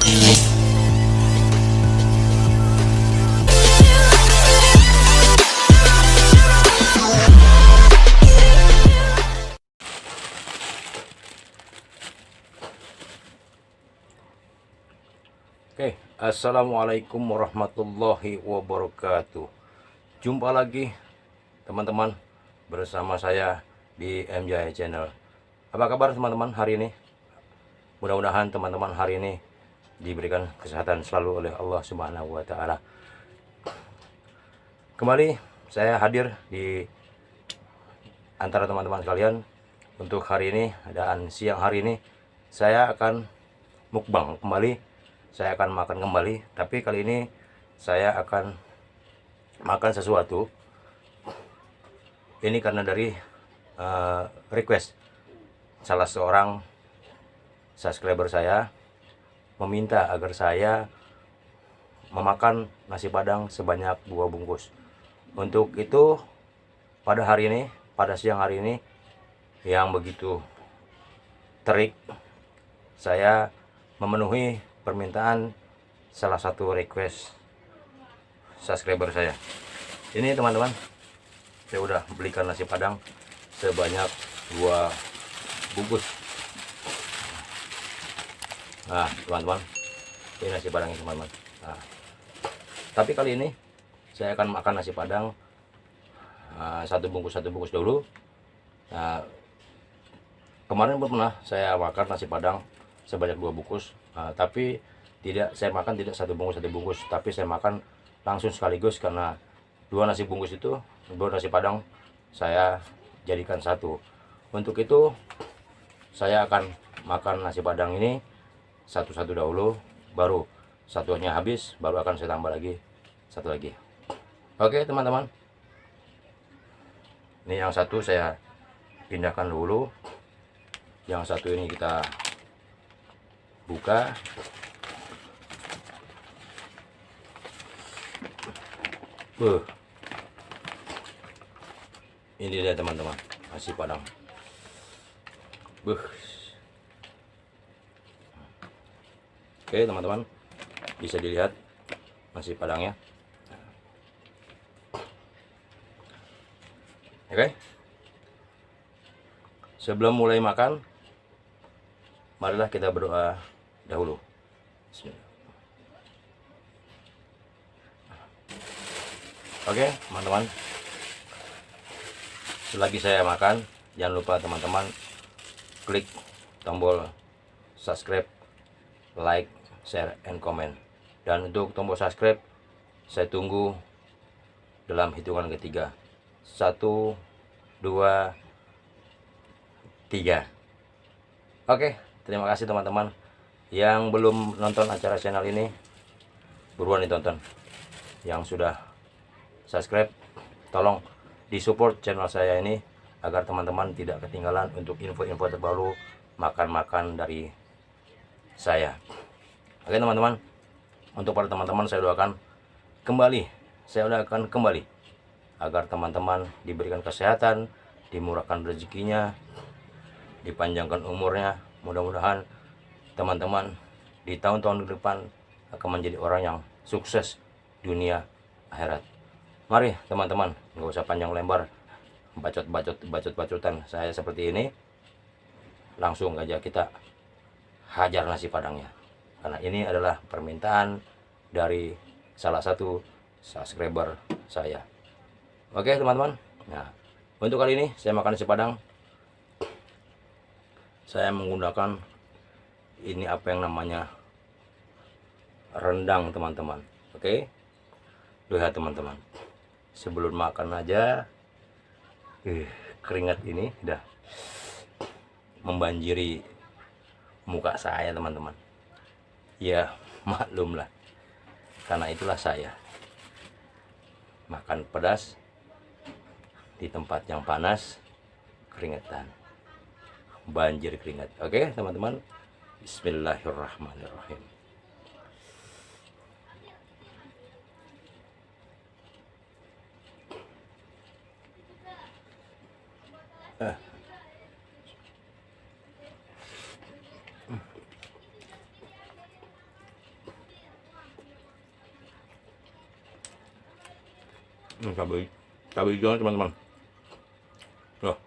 Oke, assalamualaikum warahmatullahi wabarakatuh. Jumpa lagi teman-teman bersama saya di MJ Channel. Apa kabar teman-teman hari ini? Mudah-mudahan teman-teman hari ini diberikan kesehatan selalu oleh Allah Subhanahu wa Ta'ala. Kembali saya hadir di antara teman-teman sekalian untuk hari ini, dan siang hari ini saya akan mukbang kembali. Saya akan makan kembali, tapi kali ini saya akan makan sesuatu. Ini karena dari request salah seorang subscriber saya meminta agar saya memakan nasi padang sebanyak 2 bungkus. Untuk itu pada hari ini, pada siang hari ini yang begitu terik, saya memenuhi permintaan salah satu request subscriber saya. Ini teman-teman, saya udah belikan nasi padang sebanyak 2 bungkus. Nah teman-teman, ini nasi padang ini teman-teman. Nah, tapi kali ini saya akan makan nasi padang satu bungkus dulu. Nah, kemarin pernah saya makan nasi padang sebanyak 2 bungkus, tapi saya makan tidak satu bungkus, tapi saya makan langsung sekaligus karena 2 nasi bungkus itu, 2 nasi padang saya jadikan satu. Untuk itu saya akan makan nasi padang ini satu-satu dahulu, baru satunya habis, baru akan saya tambah lagi satu lagi. Oke teman-teman, ini yang satu saya pindahkan dulu, yang satu ini kita buka. Ini dia teman-teman, nasi padang. Oke teman-teman, bisa dilihat nasi padangnya. Oke, sebelum mulai makan, marilah kita berdoa dahulu. Bismillah. Oke teman-teman, selagi saya makan, jangan lupa teman-teman klik tombol subscribe, like, share, and comment. Dan untuk tombol subscribe saya tunggu dalam hitungan ketiga. 1, 2, 3. Oke, terima kasih teman-teman. Yang belum nonton acara channel ini, buruan ditonton. Yang sudah subscribe, tolong disupport channel saya ini agar teman-teman tidak ketinggalan untuk info-info terbaru makan-makan dari saya. Oke teman-teman, untuk para teman-teman saya doakan kembali agar teman-teman diberikan kesehatan, dimurahkan rezekinya, dipanjangkan umurnya. Mudah-mudahan teman-teman di tahun-tahun ke depan akan menjadi orang yang sukses dunia akhirat. Mari teman-teman, nggak usah panjang lebar bacot-bacotan saya seperti ini, langsung aja kita hajar nasi padangnya, karena ini adalah permintaan dari salah satu subscriber saya. Oke teman-teman, nah untuk kali ini saya makan nasi padang, saya menggunakan ini apa yang namanya rendang teman-teman. Oke, lihat teman-teman, sebelum makan aja keringat ini udah membanjiri muka saya teman-teman. Ya maklumlah, karena itulah saya makan pedas di tempat yang panas, keringetan, banjir keringat. Oke teman-teman, bismillahirrahmanirrahim. Cabai hijau teman-teman. Loh.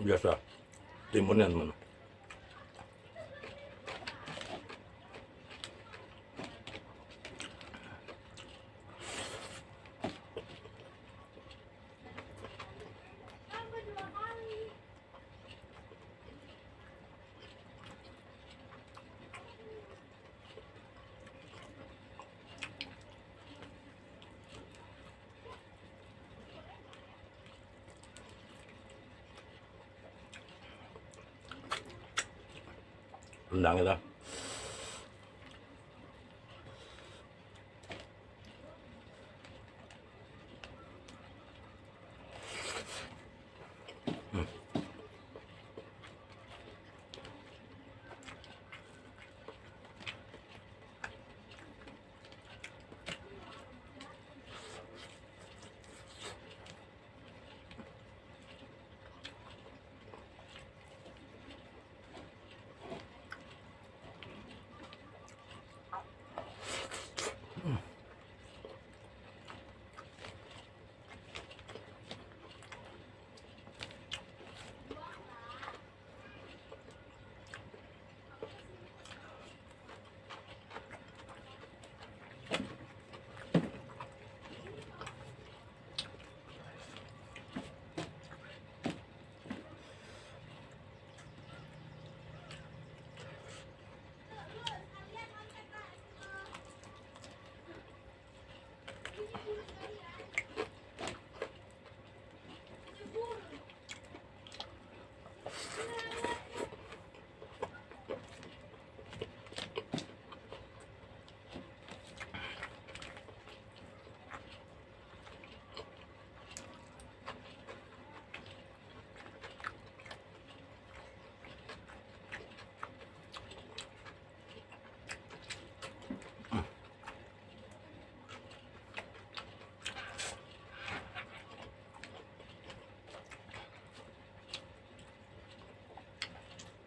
Biasa timunnya teman. Rendang itu.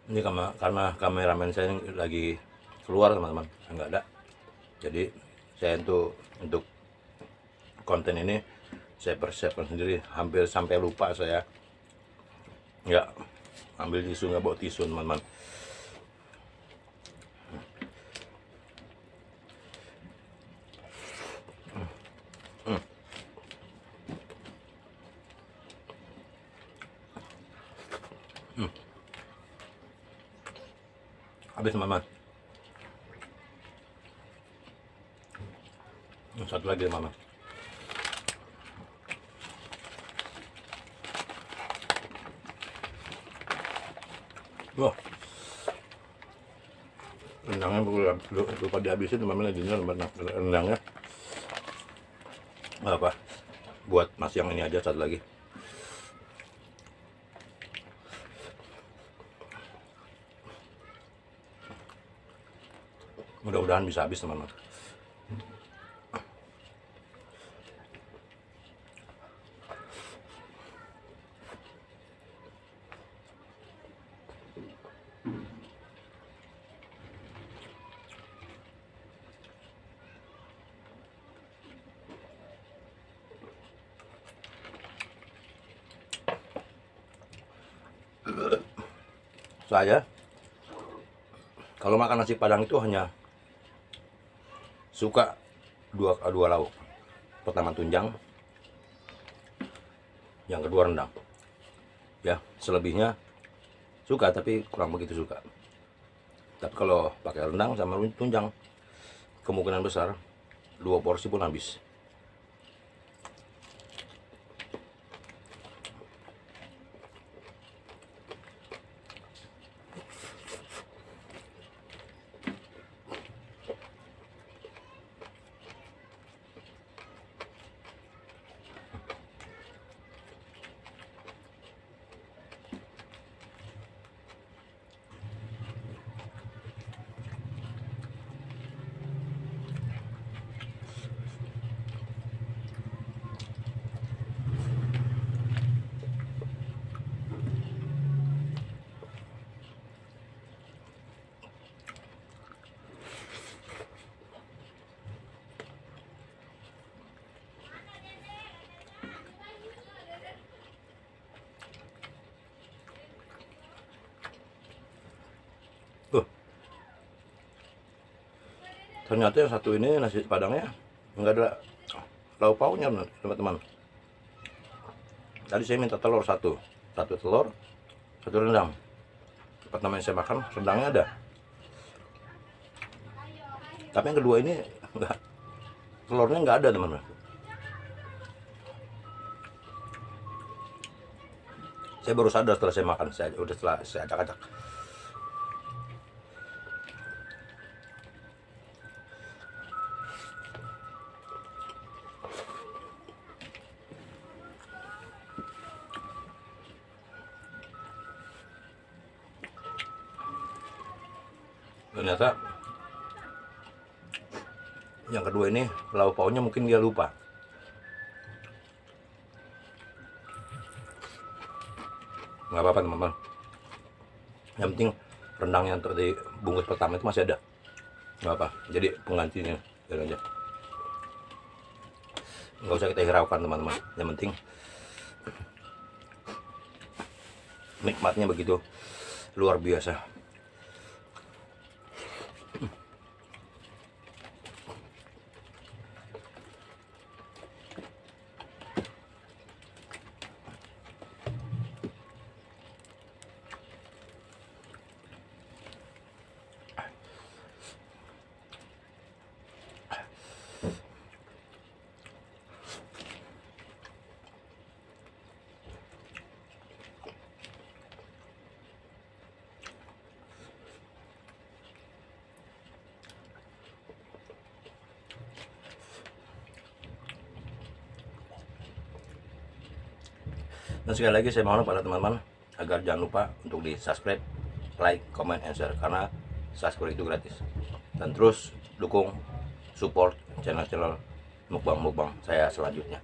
Ini karena kameramen saya lagi keluar teman-teman, nggak ada. Jadi saya untuk konten ini saya persiapkan sendiri, hampir sampai lupa saya nggak ambil tisu, nggak bawa tisu teman-teman. Habis teman-teman. Satu lagi teman-teman. Wah, rendangnya lupa dihabisin teman-teman, rendangnya apa buat mas yang ini aja, satu lagi. Mudah-mudahan bisa habis teman-teman. Saya kalau makan nasi Padang itu hanya suka dua lauk. Pertama tunjang, yang kedua rendang. Ya, selebihnya suka tapi kurang begitu suka. Tapi kalau pakai rendang sama tunjang, kemungkinan besar 2 porsi pun habis. Ternyata yang satu ini nasi padangnya nggak ada lauk pauknya teman-teman. Tadi saya minta telur satu telur, satu rendang. Pertama yang saya makan rendangnya ada, tapi yang kedua ini enggak, telurnya nggak ada teman-teman. Saya baru sadar setelah saya makan, setelah saya acak-acak. Ternyata yang kedua ini lauk pauknya mungkin dia lupa. Nggak apa-apa teman-teman, yang penting rendang yang tadi bungkus pertama itu masih ada, nggak apa, jadi penggantinya biar aja, nggak usah kita hiraukan teman-teman. Yang penting nikmatnya begitu luar biasa. Dan sekali lagi saya mohon kepada teman-teman agar jangan lupa untuk di subscribe, like, comment, and share, karena subscribe itu gratis. Dan terus dukung, support channel-channel mukbang-mukbang saya selanjutnya.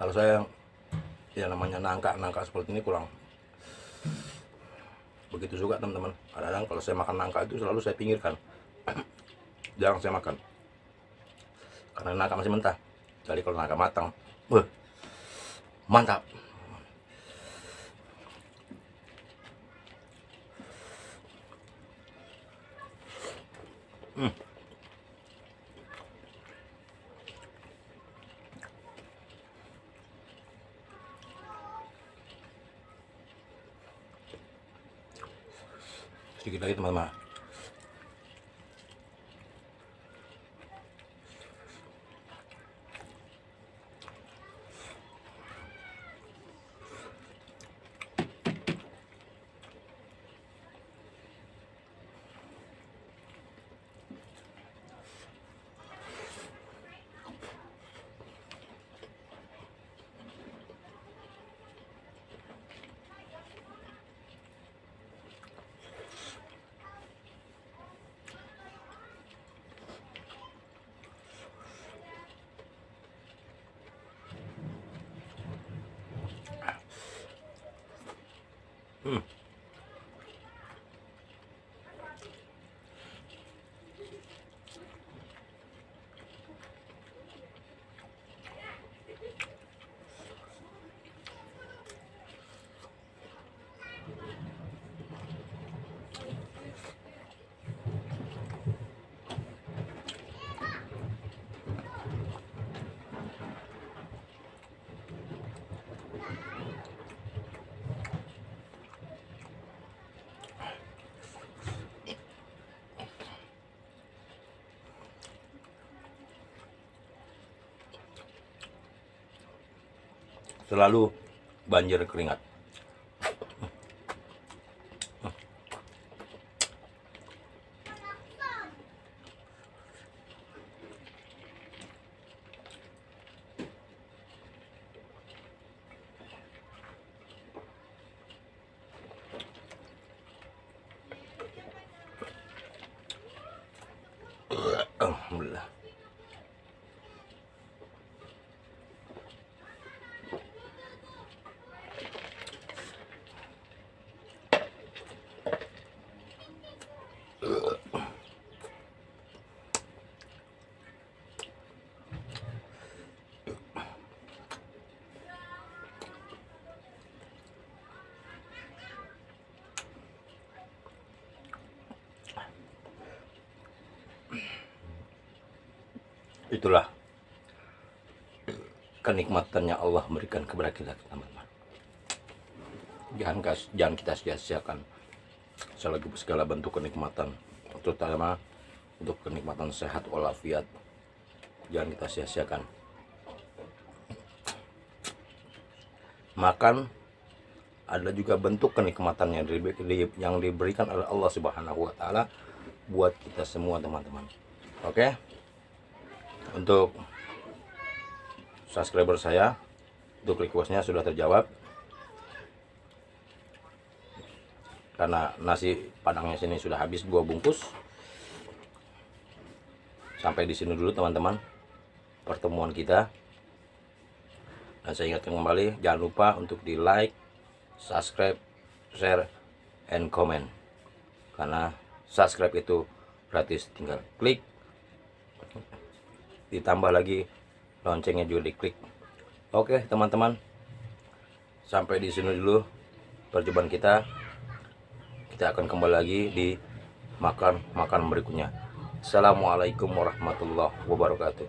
Kalau saya ya namanya nangka seperti ini kurang begitu suka teman-teman. Kadang-kadang kalau saya makan nangka itu selalu saya pinggirkan, jarang saya makan karena nangka masih mentah. Jadi kalau nangka matang, mantap. Sedikit lagi teman-teman. Selalu banjir keringat. Alhamdulillah. Itulah kenikmatan yang Allah berikan kepada kita, teman-teman. Jangan kita sia-siakan segala bentuk kenikmatan, terutama untuk kenikmatan sehat walafiat. Jangan kita sia-siakan. Makan adalah juga bentuk kenikmatan yang diberikan oleh Allah Subhanahu wa Ta'ala buat kita semua, teman-teman. Oke. Untuk subscriber saya, untuk requestnya sudah terjawab, karena nasi padangnya sini sudah habis 2 bungkus. Sampai di sini dulu, teman-teman, pertemuan kita. Dan saya ingatkan kembali, jangan lupa untuk di like, subscribe, share, and comment. Karena subscribe itu gratis, tinggal klik. Ditambah lagi loncengnya juga diklik. Oke, teman-teman, sampai di sini dulu perjumpaan kita. Kita akan kembali lagi di makan berikutnya. Assalamualaikum warahmatullahi wabarakatuh.